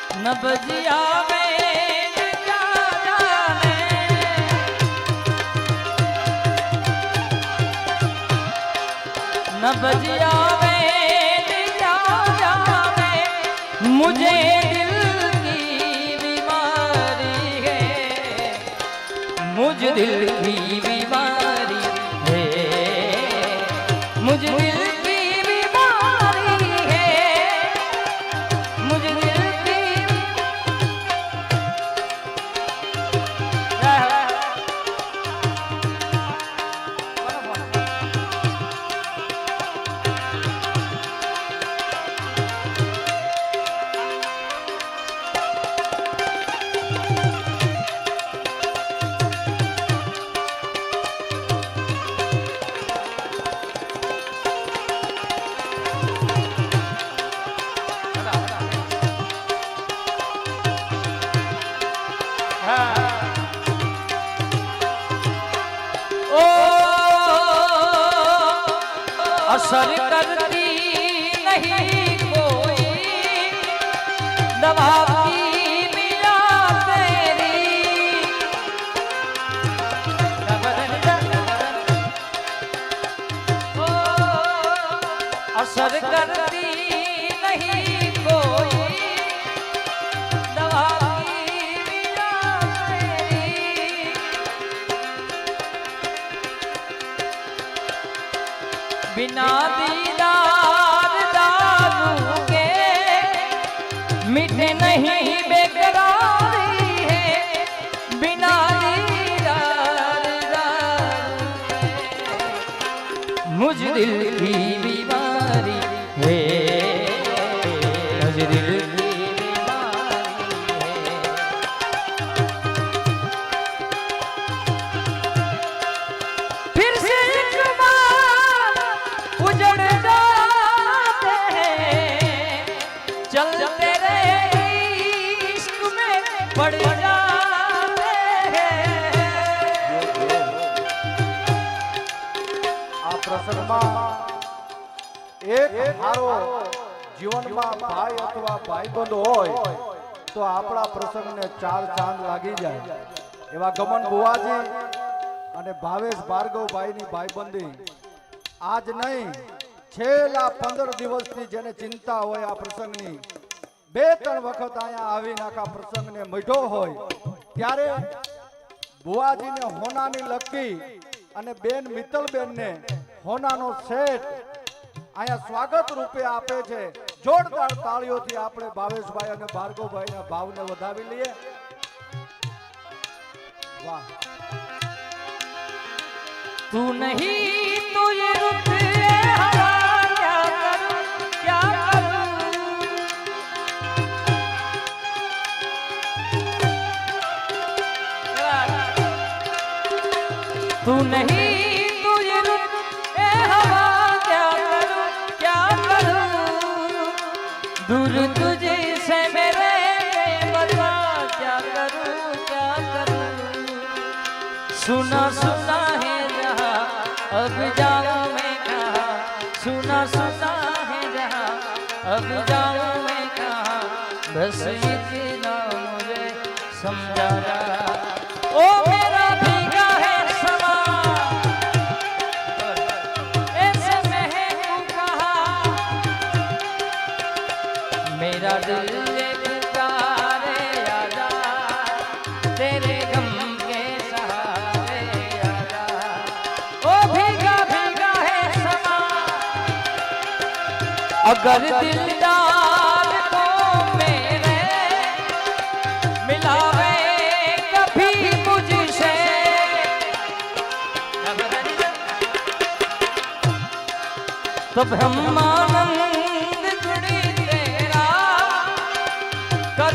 न बजिया में क्या जाने, न बजिया में क्या जाने, मुझे दिल की बीमारी है, मुझे दिल की बीमारी है, मुझे दिल असर करती नहीं कोई दवा की मिला तेरी, असर करती नहीं कोई दवा की मिला तेरी, बिना दीदार दारू के मिटे नहीं बेकरारी है, बिना दीदार दारू के मुझ दिल की बीमारी है, मुझ दिल की बीमारी है। फिर से उजड़ जाते हैं, चलते रहे इश्क में पड़ जाते हैं। આ પ્રસંગમાં એક હારો જીવનમાં ભાઈ અથવા ભાઈબંધ હોય તો આપણા પ્રસંગને ચાર ચાંદ લાગી જાય એવા ગમન બુવાજી અને ભાવેશ ભાર્ગવભાઈની ભાઈબંધી આજ નહીં છેલ્લા 15 દિવસથી જેને ચિંતા હોય આ પ્રસંગની 2-3 વખત અહીંયા આવીને આખા પ્રસંગને મઢ્યો હોય ત્યારે બુવાજીને હોનાની લકી અને બેન મિત્તલબેનને હોનાનો સેટ અહીંયા સ્વાગત રૂપે આપે છે। જોરદાર તાળીઓથી આપણે ભાવેશભાઈ અને ભાર્ગવભાઈના ભાવને વધાવી લઈએ। વાહ। तू नहीं तो ये रुत हवा क्या करूं, क्या करूं, तू नहीं तो ये रुत हवा क्या करूं, क्या करूं, दूर तुझे से मेरे बता क्या करूं, क्या करूं, सुना सुना है अब जाऊं मैं कहाँ, सुना सुना है जहाँ अब जाऊं मैं कहाँ, बस इतना मुझे समझाना। ओ मेरा भीगा है समा ऐसे महकूं कहाँ, मेरा दिल पुकारे आजा तेरे गम के सहारे आजा। ओ भीगा भीगा है समा अगर दिलदार को मेरे मिलावे कभी मुझसे, तो ब्रह्मानंद गुणी तेरा कर